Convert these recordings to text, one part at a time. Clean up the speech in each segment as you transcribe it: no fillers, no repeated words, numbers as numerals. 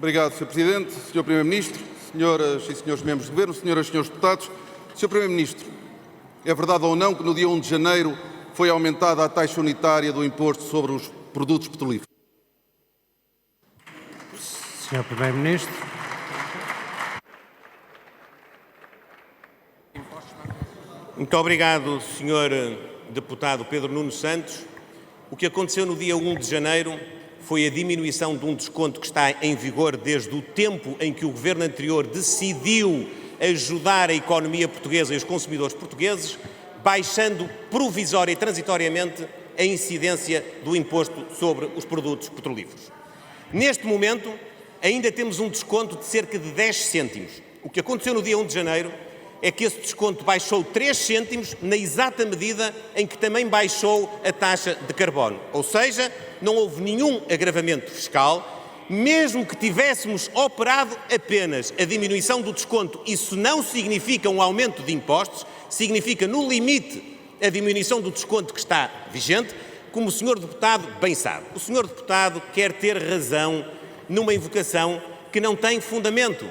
Obrigado, Sr. Presidente, Sr. Primeiro-Ministro, senhoras e senhores membros do Governo, senhoras e senhores deputados. Sr. Primeiro-Ministro, é verdade ou não que no dia 1 de janeiro foi aumentada a taxa unitária do imposto sobre os produtos petrolíferos? Sr. Primeiro-Ministro. Muito obrigado, Sr. Deputado Pedro Nuno Santos. O que aconteceu no dia 1 de janeiro foi a diminuição de um desconto que está em vigor desde o tempo em que o Governo anterior decidiu ajudar a economia portuguesa e os consumidores portugueses, baixando provisória e transitoriamente a incidência do imposto sobre os produtos petrolíferos. Neste momento, ainda temos um desconto de cerca de 10 cêntimos. O que aconteceu no dia 1 de janeiro é que esse desconto baixou 3 cêntimos na exata medida em que também baixou a taxa de carbono. Ou seja, não houve nenhum agravamento fiscal. Mesmo que tivéssemos operado apenas a diminuição do desconto, isso não significa um aumento de impostos, significa, no limite, a diminuição do desconto que está vigente, como o Sr. Deputado bem sabe. O Sr. Deputado quer ter razão numa invocação que não tem fundamento.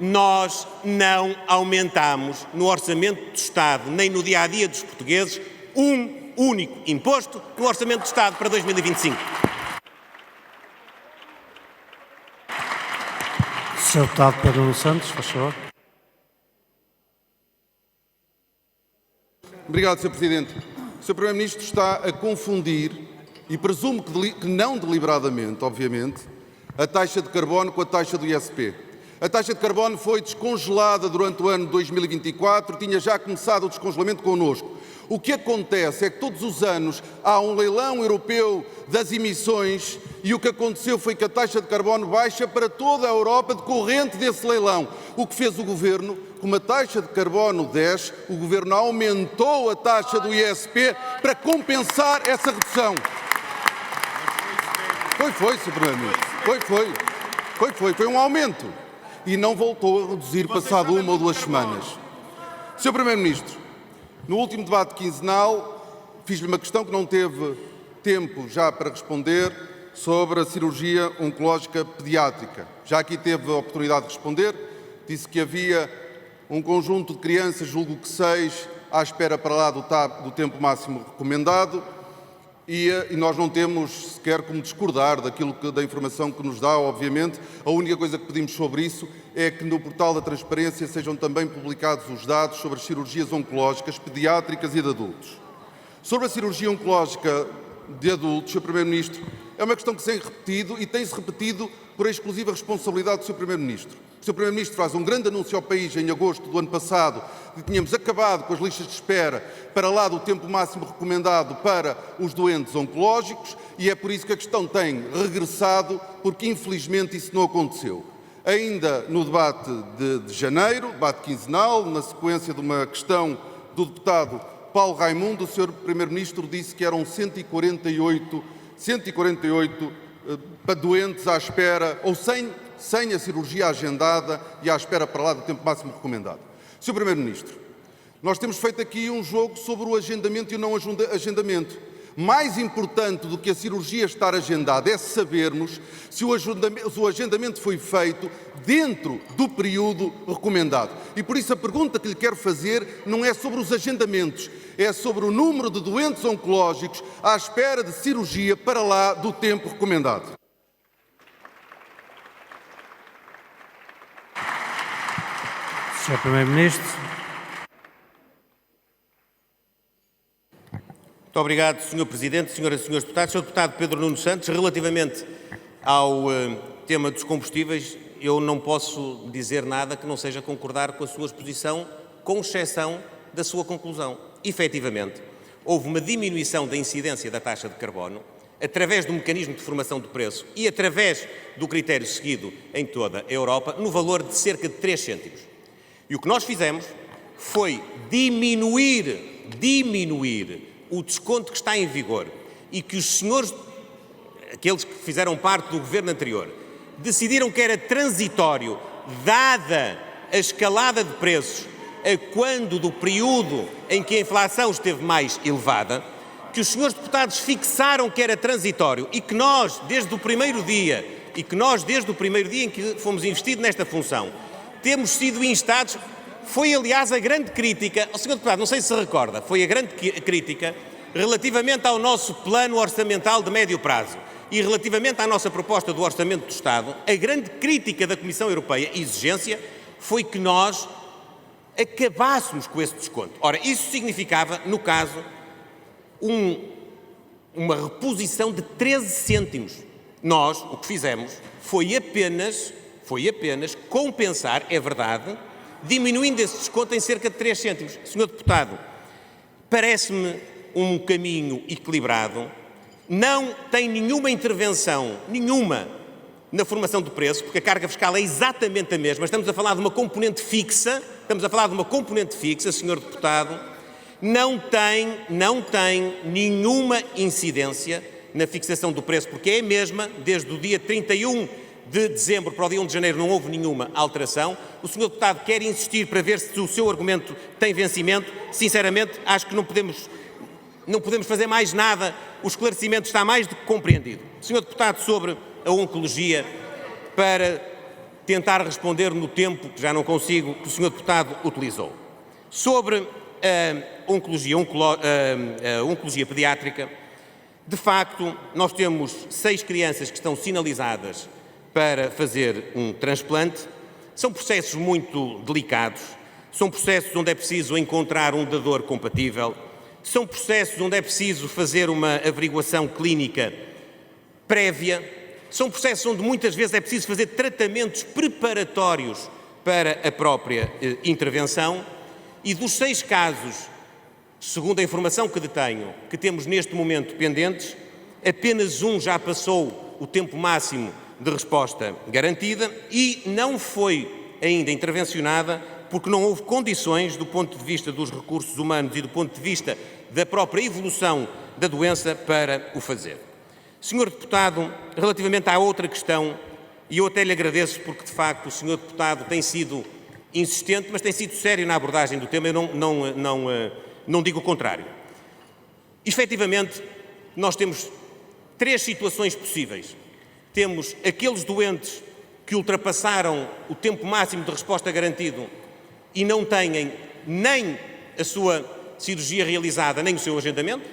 Nós não aumentamos no Orçamento do Estado, nem no dia-a-dia dos portugueses, um único imposto no Orçamento do Estado para 2025. Sr. Deputado Pedro Nuno Santos, faz favor. Obrigado, Sr. Presidente. O Sr. Primeiro-Ministro está a confundir, e presumo que não deliberadamente, obviamente, a taxa de carbono com a taxa do ISP. A taxa de carbono foi descongelada durante o ano de 2024, tinha já começado o descongelamento connosco. O que acontece é que todos os anos há um leilão europeu das emissões e o que aconteceu foi que a taxa de carbono baixa para toda a Europa decorrente desse leilão. O que fez o Governo, como a taxa de carbono desce, o Governo aumentou a taxa do ISP para compensar essa redução. Foi, Sr. Primeiro-Ministro. Foi um aumento. E não voltou a reduzir passado uma ou duas semanas. Sr. Primeiro-Ministro, no último debate quinzenal, fiz-lhe uma questão que não teve tempo já para responder sobre a cirurgia oncológica pediátrica. Já aqui teve a oportunidade de responder, disse que havia um conjunto de crianças, julgo que 6, à espera para lá do tempo máximo recomendado. E nós não temos sequer como discordar da informação que nos dá, obviamente. A única coisa que pedimos sobre isso é que no portal da transparência sejam também publicados os dados sobre as cirurgias oncológicas pediátricas e de adultos. Sobre a cirurgia oncológica de adultos, Sr. Primeiro-Ministro, é uma questão que se tem repetido e tem-se repetido por exclusiva responsabilidade do Sr. Primeiro-Ministro. O Sr. Primeiro-Ministro faz um grande anúncio ao país em agosto do ano passado de que tínhamos acabado com as listas de espera para lá do tempo máximo recomendado para os doentes oncológicos e é por isso que a questão tem regressado, porque infelizmente isso não aconteceu. Ainda no debate de janeiro, debate quinzenal, na sequência de uma questão do deputado Paulo Raimundo, o Sr. Primeiro-Ministro disse que eram 148 para doentes à espera, ou sem a cirurgia agendada e à espera para lá do tempo máximo recomendado. Sr. Primeiro-Ministro, nós temos feito aqui um jogo sobre o agendamento e o não agendamento. Mais importante do que a cirurgia estar agendada é sabermos se o agendamento foi feito dentro do período recomendado. E por isso a pergunta que lhe quero fazer não é sobre os agendamentos, é sobre o número de doentes oncológicos à espera de cirurgia para lá do tempo recomendado. Sr. Primeiro-Ministro. Muito obrigado, Sr. Presidente, senhoras e senhores deputados. Sr. Deputado Pedro Nuno Santos, relativamente ao tema dos combustíveis, eu não posso dizer nada que não seja concordar com a sua exposição, com exceção da sua conclusão. Efetivamente, houve uma diminuição da incidência da taxa de carbono através do mecanismo de formação de preço e através do critério seguido em toda a Europa, no valor de cerca de 3 cêntimos. E o que nós fizemos foi diminuir o desconto que está em vigor e que os senhores, aqueles que fizeram parte do governo anterior, decidiram que era transitório, dada a escalada de preços a quando do período em que a inflação esteve mais elevada, que os senhores deputados fixaram que era transitório e que nós, desde o primeiro dia e que nós, desde o primeiro dia em que fomos investidos nesta função, temos sido instados, foi aliás a grande crítica, o Sr. Deputado, não sei se recorda, foi a grande crítica relativamente ao nosso plano orçamental de médio prazo e relativamente à nossa proposta do Orçamento do Estado, a grande crítica da Comissão Europeia, exigência, foi que nós acabássemos com esse desconto. Ora, isso significava, no caso, uma reposição de 13 cêntimos. Nós, o que fizemos, foi apenas compensar, é verdade, diminuindo esse desconto em cerca de 3 cêntimos. Sr. Deputado, parece-me um caminho equilibrado, não tem nenhuma intervenção, na formação do preço, porque a carga fiscal é exatamente a mesma. Estamos a falar de uma componente fixa, Sr. Deputado, não tem nenhuma incidência na fixação do preço, porque é a mesma, desde o dia 31 de dezembro para o dia 1 de janeiro não houve nenhuma alteração. O Sr. Deputado quer insistir para ver se o seu argumento tem vencimento. Sinceramente, acho que não podemos fazer mais nada. O esclarecimento está mais do que compreendido. Sr. Deputado, sobre a oncologia, para tentar responder no tempo, que já não consigo, que o Sr. Deputado utilizou. Sobre a oncologia pediátrica, de facto, nós temos 6 crianças que estão sinalizadas para fazer um transplante. São processos muito delicados, são processos onde é preciso encontrar um dador compatível, são processos onde é preciso fazer uma averiguação clínica prévia, são processos onde muitas vezes é preciso fazer tratamentos preparatórios para a própria intervenção, e dos 6 casos, segundo a informação que detenho, que temos neste momento pendentes, apenas um já passou o tempo máximo de resposta garantida e não foi ainda intervencionada porque não houve condições, do ponto de vista dos recursos humanos e do ponto de vista da própria evolução da doença, para o fazer. Senhor Deputado, relativamente à outra questão, e eu até lhe agradeço porque, de facto, o Senhor Deputado tem sido insistente, mas tem sido sério na abordagem do tema, eu não digo o contrário. Efetivamente, nós temos 3 situações possíveis. Temos aqueles doentes que ultrapassaram o tempo máximo de resposta garantido e não têm nem a sua cirurgia realizada, nem o seu agendamento.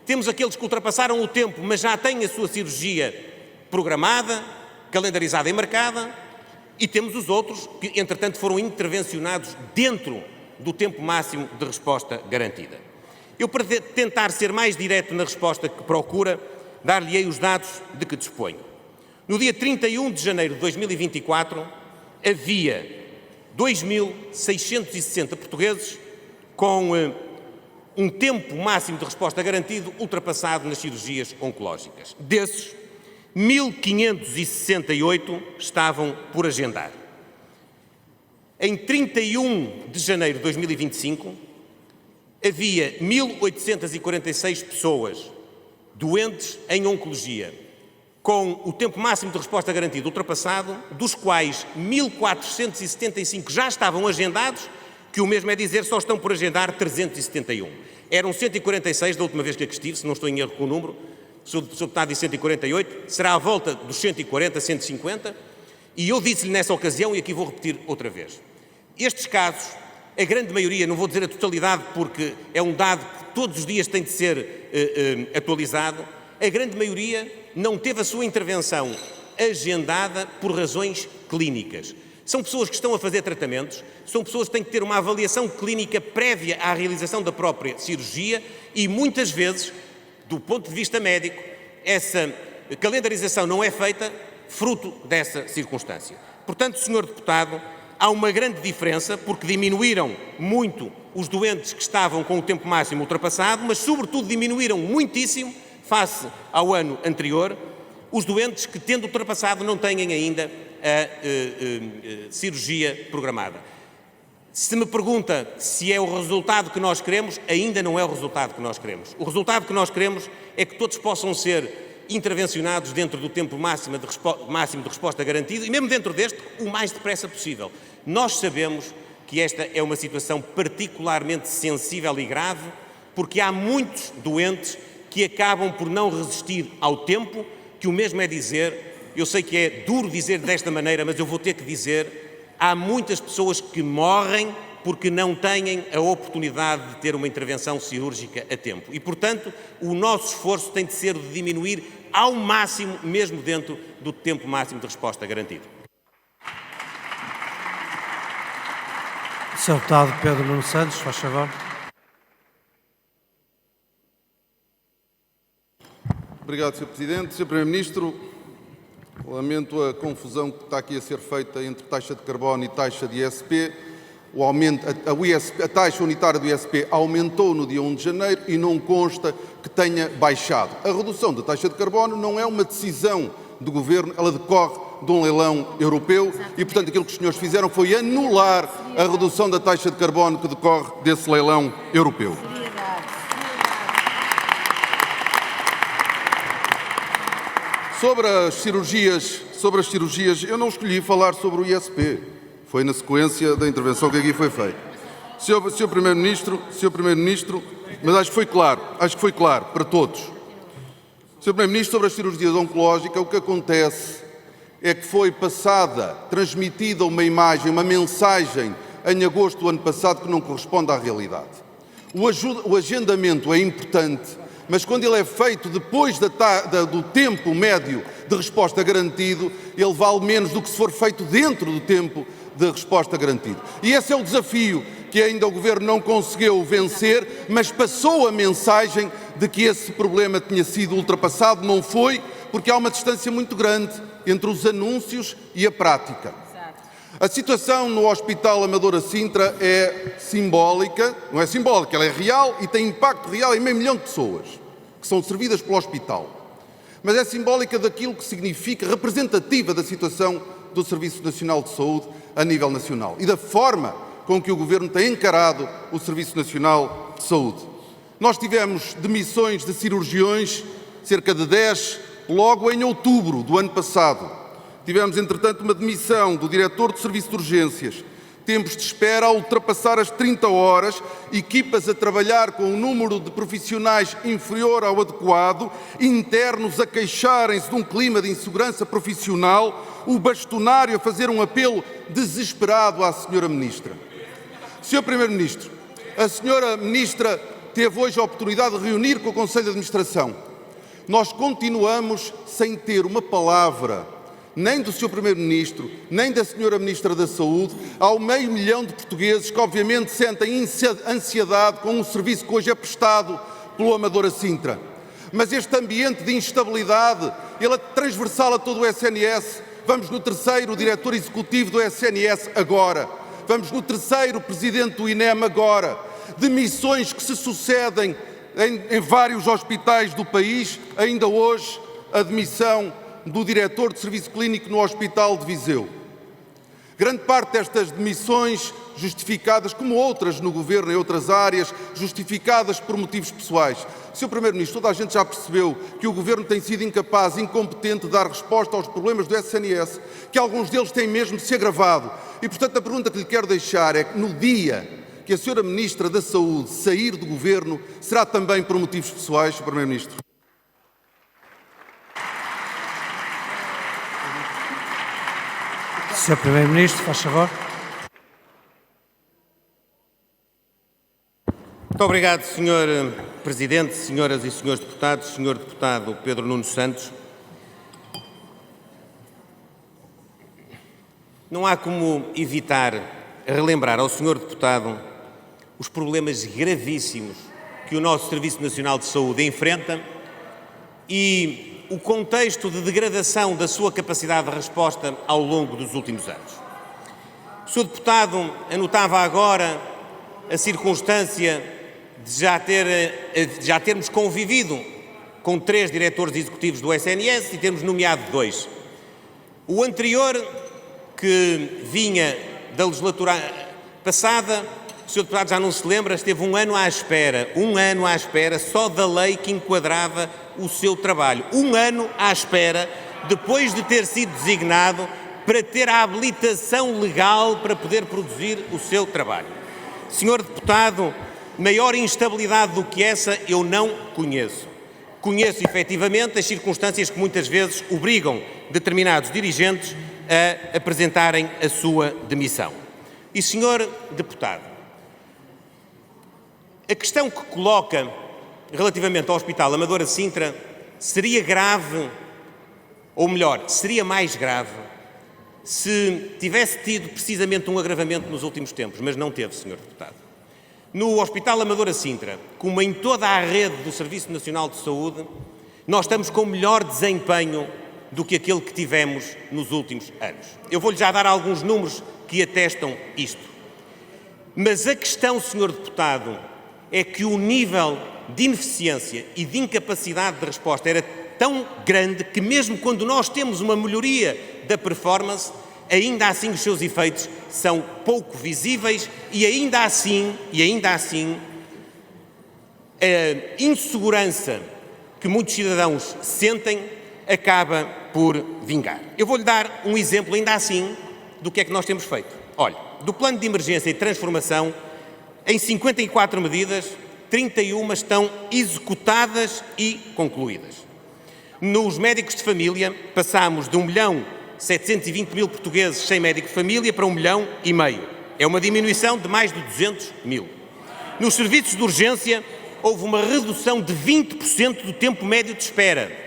Temos aqueles que ultrapassaram o tempo, mas já têm a sua cirurgia programada, calendarizada e marcada. E temos os outros que, entretanto, foram intervencionados dentro do tempo máximo de resposta garantida. Eu, para tentar ser mais direto na resposta que procura, dar-lhe-ei os dados de que disponho. No dia 31 de janeiro de 2024, havia 2.660 portugueses com um tempo máximo de resposta garantido ultrapassado nas cirurgias oncológicas. Desses, 1.568 estavam por agendar. Em 31 de janeiro de 2025, havia 1.846 pessoas doentes em oncologia, com o tempo máximo de resposta garantido ultrapassado, dos quais 1.475 já estavam agendados, que o mesmo é dizer, só estão por agendar 371. Eram 146 da última vez que aqui estive, se não estou em erro com o número, o Sr. Deputado disse 148, será à volta dos 140, 150, e eu disse-lhe nessa ocasião, e aqui vou repetir outra vez, estes casos, a grande maioria, não vou dizer a totalidade porque é um dado que todos os dias tem de ser atualizado, a grande maioria não teve a sua intervenção agendada por razões clínicas. São pessoas que estão a fazer tratamentos, são pessoas que têm que ter uma avaliação clínica prévia à realização da própria cirurgia e muitas vezes, do ponto de vista médico, essa calendarização não é feita fruto dessa circunstância. Portanto, Sr. Deputado, há uma grande diferença porque diminuíram muito os doentes que estavam com o tempo máximo ultrapassado, mas sobretudo diminuíram muitíssimo, face ao ano anterior, os doentes que, tendo ultrapassado, não têm ainda a cirurgia programada. Se me pergunta se é o resultado que nós queremos, ainda não é o resultado que nós queremos. O resultado que nós queremos é que todos possam ser intervencionados dentro do tempo máximo de resposta garantido e mesmo dentro deste, o mais depressa possível. Nós sabemos que esta é uma situação particularmente sensível e grave, porque há muitos doentes que acabam por não resistir ao tempo, que o mesmo é dizer, eu sei que é duro dizer desta maneira, mas eu vou ter que dizer, há muitas pessoas que morrem porque não têm a oportunidade de ter uma intervenção cirúrgica a tempo. E, portanto, o nosso esforço tem de ser de diminuir ao máximo, mesmo dentro do tempo máximo de resposta garantido. Sr. Deputado Pedro Nuno Santos, faz favor. Obrigado, Sr. Presidente. Sr. Primeiro-Ministro, lamento a confusão que está aqui a ser feita entre taxa de carbono e taxa de ISP. A taxa unitária do ISP aumentou no dia 1 de janeiro e não consta que tenha baixado. A redução da taxa de carbono não é uma decisão do Governo, ela decorre de um leilão europeu e, portanto, aquilo que os senhores fizeram foi anular a redução da taxa de carbono que decorre desse leilão europeu. Sobre as cirurgias, eu não escolhi falar sobre o ISP. Foi na sequência da intervenção que aqui foi feita. Sr. Primeiro-Ministro, mas acho que foi claro para todos. Sr. Primeiro-Ministro, sobre as cirurgias oncológicas, o que acontece é que foi transmitida uma imagem, uma mensagem em agosto do ano passado que não corresponde à realidade. O agendamento é importante, mas quando ele é feito depois do tempo médio de resposta garantido, ele vale menos do que se for feito dentro do tempo de resposta garantido. E esse é o desafio que ainda o Governo não conseguiu vencer, mas passou a mensagem de que esse problema tinha sido ultrapassado. Não foi, porque há uma distância muito grande entre os anúncios e a prática. A situação no Hospital Amadora Sintra é simbólica, não é simbólica, ela é real e tem impacto real em 500 mil de pessoas que são servidas pelo hospital. Mas é simbólica daquilo que significa, representativa da situação do Serviço Nacional de Saúde a nível nacional e da forma com que o Governo tem encarado o Serviço Nacional de Saúde. Nós tivemos demissões de cirurgiões, cerca de 10, logo em outubro do ano passado. Tivemos, entretanto, uma demissão do diretor do Serviço de Urgências, tempos de espera a ultrapassar as 30 horas, equipas a trabalhar com um número de profissionais inferior ao adequado, internos a queixarem-se de um clima de insegurança profissional, o bastonário a fazer um apelo desesperado à Sra. Ministra. Sr. Primeiro-Ministro, a Sra. Ministra teve hoje a oportunidade de reunir com o Conselho de Administração. Nós continuamos sem ter uma palavra nem do Sr. Primeiro-Ministro, nem da Sra. Ministra da Saúde, ao 500 mil de portugueses que obviamente sentem ansiedade com um serviço que hoje é prestado pelo Amadora Sintra. Mas este ambiente de instabilidade, ele é transversal a todo o SNS. Vamos no terceiro diretor executivo do SNS agora. Vamos no terceiro presidente do INEM agora. Demissões que se sucedem em vários hospitais do país. Ainda hoje, a demissão do diretor de serviço clínico no Hospital de Viseu. Grande parte destas demissões justificadas, como outras no Governo em outras áreas, justificadas por motivos pessoais. Sr. Primeiro-Ministro, toda a gente já percebeu que o Governo tem sido incapaz, incompetente de dar resposta aos problemas do SNS, que alguns deles têm mesmo se agravado. E, portanto, a pergunta que lhe quero deixar é que no dia que a Sra. Ministra da Saúde sair do Governo, será também por motivos pessoais, Sr. Primeiro-Ministro? Sr. Primeiro-Ministro, faz favor. Muito obrigado, Sr. Presidente, senhoras e senhores deputados, Sr. Deputado Pedro Nuno Santos. Não há como evitar relembrar ao Sr. Deputado os problemas gravíssimos que o nosso Serviço Nacional de Saúde enfrenta e o contexto de degradação da sua capacidade de resposta ao longo dos últimos anos. O Sr. Deputado anotava agora a circunstância de já termos convivido com 3 diretores executivos do SNS e termos nomeado 2. O anterior, que vinha da legislatura passada, o Sr. Deputado já não se lembra, esteve um ano à espera só da lei que enquadrava o seu trabalho. Um ano à espera, depois de ter sido designado, para ter a habilitação legal para poder produzir o seu trabalho. Sr. Deputado, maior instabilidade do que essa eu não conheço. Conheço, efetivamente, as circunstâncias que muitas vezes obrigam determinados dirigentes a apresentarem a sua demissão. E, senhor deputado, a questão que coloca relativamente ao Hospital Amadora Sintra seria grave, ou melhor, seria mais grave, se tivesse tido precisamente um agravamento nos últimos tempos, mas não teve, senhor deputado. No Hospital Amadora Sintra, como em toda a rede do Serviço Nacional de Saúde, nós estamos com melhor desempenho do que aquele que tivemos nos últimos anos. Eu vou-lhe já dar alguns números que atestam isto. Mas a questão, senhor deputado, é que o nível de ineficiência e de incapacidade de resposta era tão grande que mesmo quando nós temos uma melhoria da performance, ainda assim os seus efeitos são pouco visíveis e ainda assim a insegurança que muitos cidadãos sentem acaba por vingar. Eu vou-lhe dar um exemplo ainda assim do que é que nós temos feito. Olha, do plano de emergência e transformação, em 54 medidas, 31 estão executadas e concluídas. Nos médicos de família, passámos de 1.720.000 portugueses sem médico de família para 1,5 milhão. É uma diminuição de mais de 200.000. Nos serviços de urgência, houve uma redução de 20% do tempo médio de espera.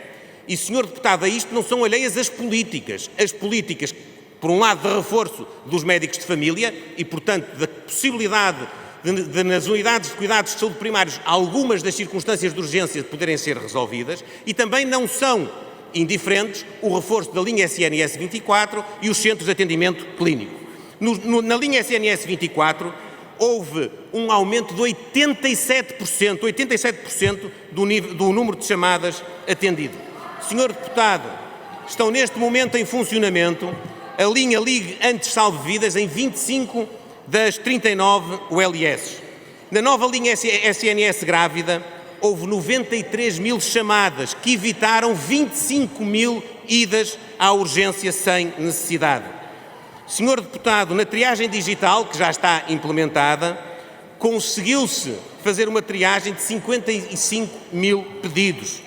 E, senhor deputado, a isto não são alheias as políticas. As políticas, por um lado, de reforço dos médicos de família e, portanto, da possibilidade de nas unidades de cuidados de saúde primários, algumas das circunstâncias de urgência poderem ser resolvidas, e também não são indiferentes o reforço da linha SNS 24 e os centros de atendimento clínico. Na linha SNS 24, houve um aumento de 87% do número de chamadas atendido. Senhor deputado, estão neste momento em funcionamento a linha Ligue Antes Salve Vidas em 25 das 39 ULS. Na nova linha SNS grávida, houve 93.000 chamadas que evitaram 25.000 idas à urgência sem necessidade. Senhor deputado, na triagem digital, que já está implementada, conseguiu-se fazer uma triagem de 55.000 pedidos.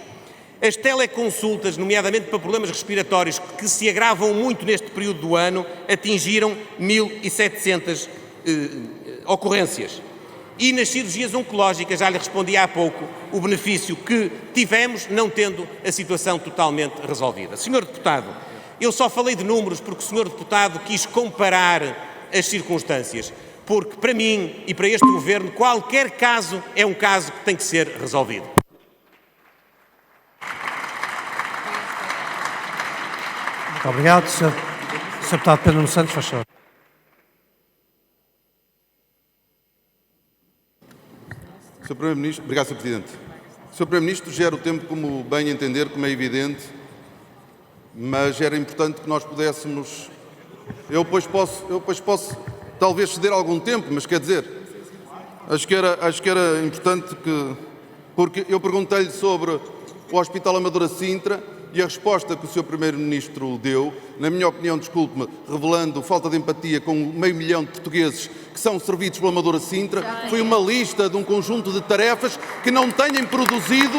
As teleconsultas, nomeadamente para problemas respiratórios, que se agravam muito neste período do ano, atingiram 1.700 ocorrências. E nas cirurgias oncológicas, já lhe respondi há pouco, o benefício que tivemos não tendo a situação totalmente resolvida. Senhor deputado, eu só falei de números porque o senhor deputado quis comparar as circunstâncias, porque para mim e para este governo qualquer caso é um caso que tem que ser resolvido. Muito obrigado. Sr. Deputado Pedro Nuno Santos, faz favor. Sr. Primeiro-Ministro, obrigado, Sr. Presidente. Sr. Primeiro-Ministro, gera o tempo como bem entender, como é evidente, mas era importante que nós pudéssemos... Eu depois posso talvez ceder algum tempo, mas quer dizer, acho que era importante que... Porque eu perguntei-lhe sobre o Hospital Amadora Sintra e a resposta que o Sr. Primeiro-Ministro deu, na minha opinião, desculpe-me, revelando falta de empatia com 500 mil de portugueses que são servidos pela Amadora Sintra, foi uma lista de um conjunto de tarefas que não têm produzido...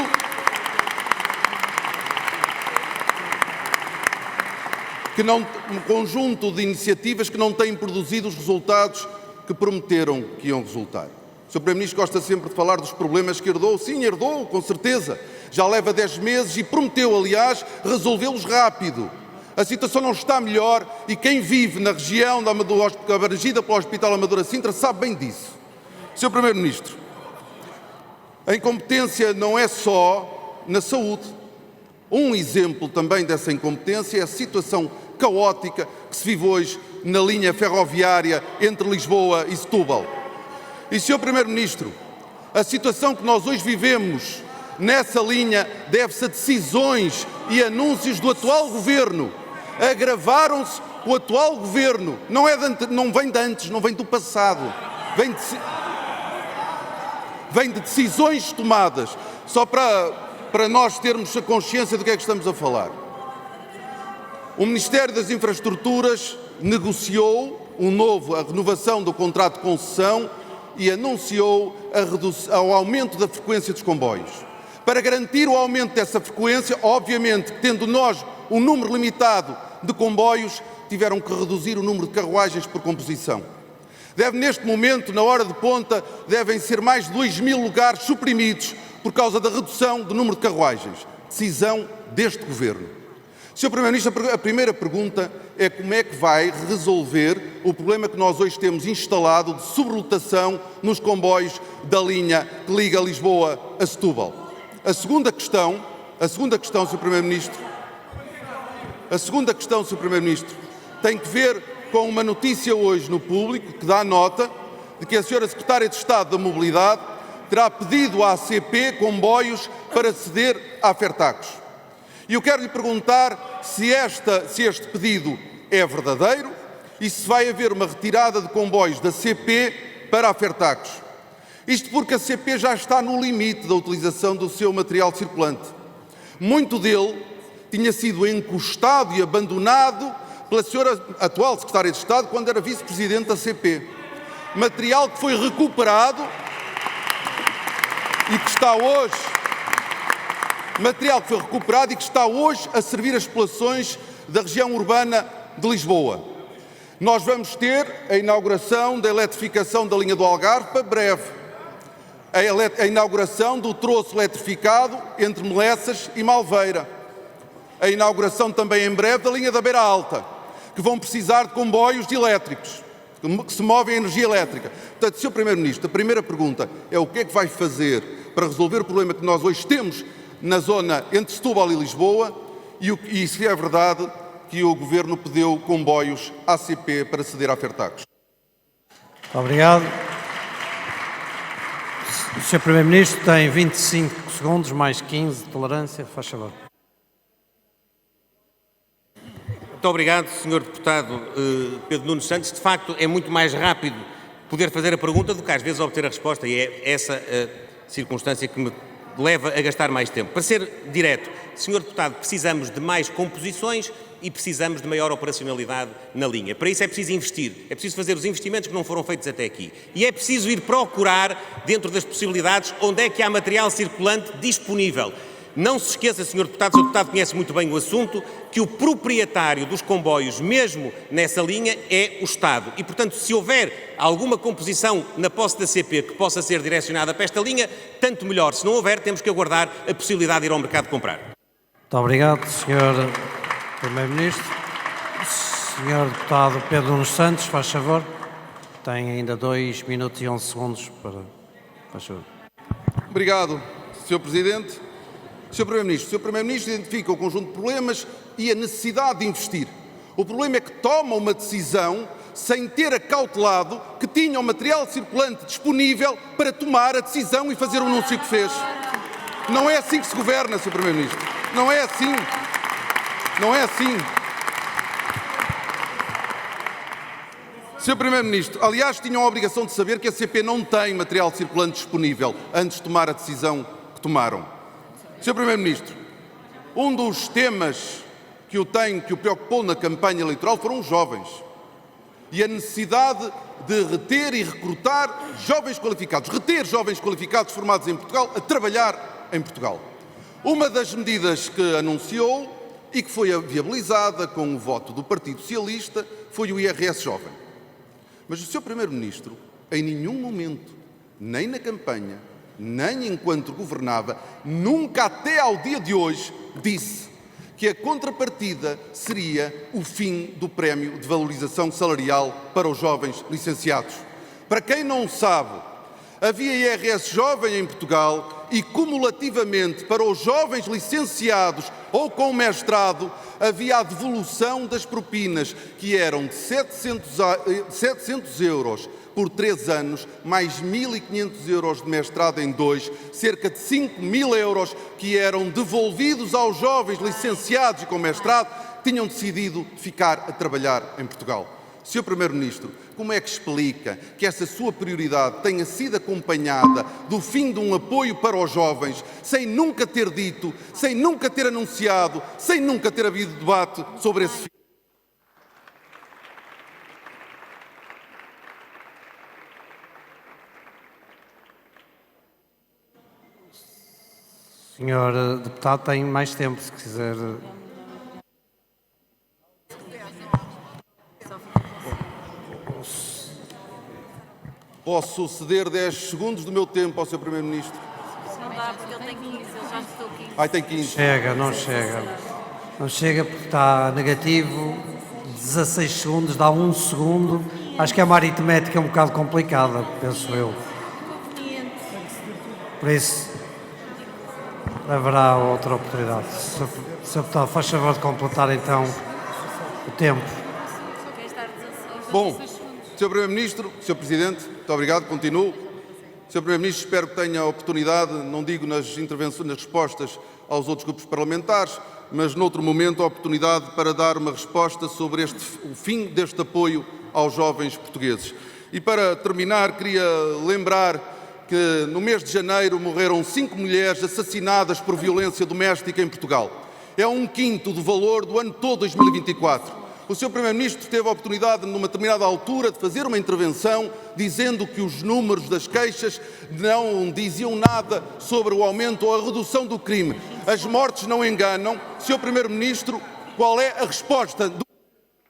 um conjunto de iniciativas que não têm produzido os resultados que prometeram que iam resultar. O Sr. Primeiro-Ministro gosta sempre de falar dos problemas que herdou. Sim, herdou, com certeza. Já leva 10 meses e prometeu, aliás, resolvê-los rápido. A situação não está melhor e quem vive na região abrangida pelo Hospital Amadora Sintra sabe bem disso. Sr. Primeiro-Ministro, a incompetência não é só na saúde. Um exemplo também dessa incompetência é a situação caótica que se vive hoje na linha ferroviária entre Lisboa e Setúbal. E, Sr. Primeiro-Ministro, a situação que nós hoje vivemos nessa linha deve-se a decisões e anúncios do atual Governo. Agravaram-se o atual Governo. Não vem de antes, não vem do passado. Vem de decisões tomadas. Só para nós termos a consciência do que é que estamos a falar. O Ministério das Infraestruturas negociou a renovação do contrato de concessão e anunciou o aumento da frequência dos comboios. Para garantir o aumento dessa frequência, obviamente, tendo nós um número limitado de comboios, tiveram que reduzir o número de carruagens por composição. Neste momento, na hora de ponta, devem ser mais de 2.000 lugares suprimidos por causa da redução do número de carruagens. Decisão deste Governo. Sr. Primeiro-Ministro, a primeira pergunta é como é que vai resolver o problema que nós hoje temos instalado de sobrelotação nos comboios da linha que liga Lisboa a Setúbal. A segunda questão, Sr. Primeiro-Ministro, tem que ver com uma notícia hoje no Público que dá nota de que a Sra. Secretária de Estado da Mobilidade terá pedido à ACP comboios para ceder à Fertacos. E eu quero lhe perguntar se este pedido é verdadeiro e se vai haver uma retirada de comboios da CP para a Fertacos. Isto porque a CP já está no limite da utilização do seu material circulante. Muito dele tinha sido encostado e abandonado pela senhora atual Secretária de Estado quando era Vice-Presidente da CP. Material que foi recuperado e que está hoje a servir as populações da região urbana de Lisboa. Nós vamos ter a inauguração da eletrificação da linha do Algarve para breve, a inauguração do troço eletrificado entre Melessas e Malveira, a inauguração também em breve da linha da Beira Alta, que vão precisar de comboios elétricos, que se movem a energia elétrica. Portanto, Sr. Primeiro-Ministro, a primeira pergunta é o que é que vai fazer para resolver o problema que nós hoje temos na zona entre Setúbal e Lisboa e se é verdade que o Governo pediu comboios à ACP para ceder à Fertacos. Obrigado. O Sr. Primeiro-Ministro tem 25 segundos, mais 15 de tolerância. Faz favor. Muito obrigado, Sr. Deputado Pedro Nuno Santos. De facto, é muito mais rápido poder fazer a pergunta do que às vezes obter a resposta e é essa a circunstância que me leva a gastar mais tempo. Para ser direto, Sr. Deputado, precisamos de mais composições e precisamos de maior operacionalidade na linha. Para isso é preciso investir, é preciso fazer os investimentos que não foram feitos até aqui. E é preciso ir procurar, dentro das possibilidades, onde é que há material circulante disponível. Não se esqueça, Sr. Deputado, o Sr. Deputado conhece muito bem o assunto, que o proprietário dos comboios, mesmo nessa linha, é o Estado. E, portanto, se houver alguma composição na posse da CP que possa ser direcionada para esta linha, tanto melhor. Se não houver, temos que aguardar a possibilidade de ir ao mercado comprar. Muito obrigado, Sr. Primeiro-Ministro. Sr. Deputado Pedro Nuno Santos, faz favor. Tem ainda 2 minutos e 11 segundos para... Faz favor. Obrigado, Sr. Presidente. Sr. Primeiro-Ministro, o Sr. Primeiro-Ministro identifica o conjunto de problemas e a necessidade de investir. O problema é que toma uma decisão sem ter acautelado que tinha o material circulante disponível para tomar a decisão e fazer o anúncio que fez. Não é assim que se governa, Sr. Primeiro-Ministro. Não é assim. Não é assim. Sr. Primeiro-Ministro, aliás, tinham a obrigação de saber que a CP não tem material circulante disponível antes de tomar a decisão que tomaram. Sr. Primeiro-Ministro, um dos temas que o preocupou na campanha eleitoral foram os jovens e a necessidade de reter e recrutar jovens qualificados, formados em Portugal a trabalhar em Portugal. Uma das medidas que anunciou e que foi viabilizada com o voto do Partido Socialista foi o IRS Jovem. Mas o Sr. Primeiro-Ministro, em nenhum momento, nem na campanha, nem enquanto governava, nunca até ao dia de hoje disse que a contrapartida seria o fim do prémio de valorização salarial para os jovens licenciados. Para quem não sabe, havia IRS jovem em Portugal e, cumulativamente, para os jovens licenciados ou com mestrado, havia a devolução das propinas, que eram de 700 euros por 3 anos, mais 1.500 euros de mestrado em 2, cerca de 5.000 euros que eram devolvidos aos jovens licenciados e com mestrado, tinham decidido ficar a trabalhar em Portugal. Sr. Primeiro-Ministro, como é que explica que essa sua prioridade tenha sido acompanhada do fim de um apoio para os jovens, sem nunca ter dito, sem nunca ter anunciado, sem nunca ter havido debate sobre esse fim? Senhor Deputado, tem mais tempo, se quiser. Posso ceder 10 segundos do meu tempo ao Sr. Primeiro-Ministro? Não dá, porque ele tem 15, ele já esgotou 15. Ai, tem 15. Chega, não chega. Não chega porque está negativo. 16 segundos, dá 1 segundo. Acho que é uma aritmética um bocado complicada, penso eu. Conveniente. Por isso, haverá outra oportunidade. Sr. Deputado, faz favor de completar então o tempo. Só quer estar 16. Bom, Sr. Primeiro-Ministro, Sr. Presidente, muito obrigado, continuo. Sr. Primeiro-Ministro, espero que tenha a oportunidade, não digo nas intervenções, nas respostas aos outros grupos parlamentares, mas noutro momento a oportunidade para dar uma resposta sobre o fim deste apoio aos jovens portugueses. E para terminar, queria lembrar que no mês de janeiro morreram 5 mulheres assassinadas por violência doméstica em Portugal. É 1/5 do valor do ano todo 2024. O Sr. Primeiro-Ministro teve a oportunidade, numa determinada altura, de fazer uma intervenção dizendo que os números das queixas não diziam nada sobre o aumento ou a redução do crime. As mortes não enganam. Sr. Primeiro-Ministro, qual é a resposta do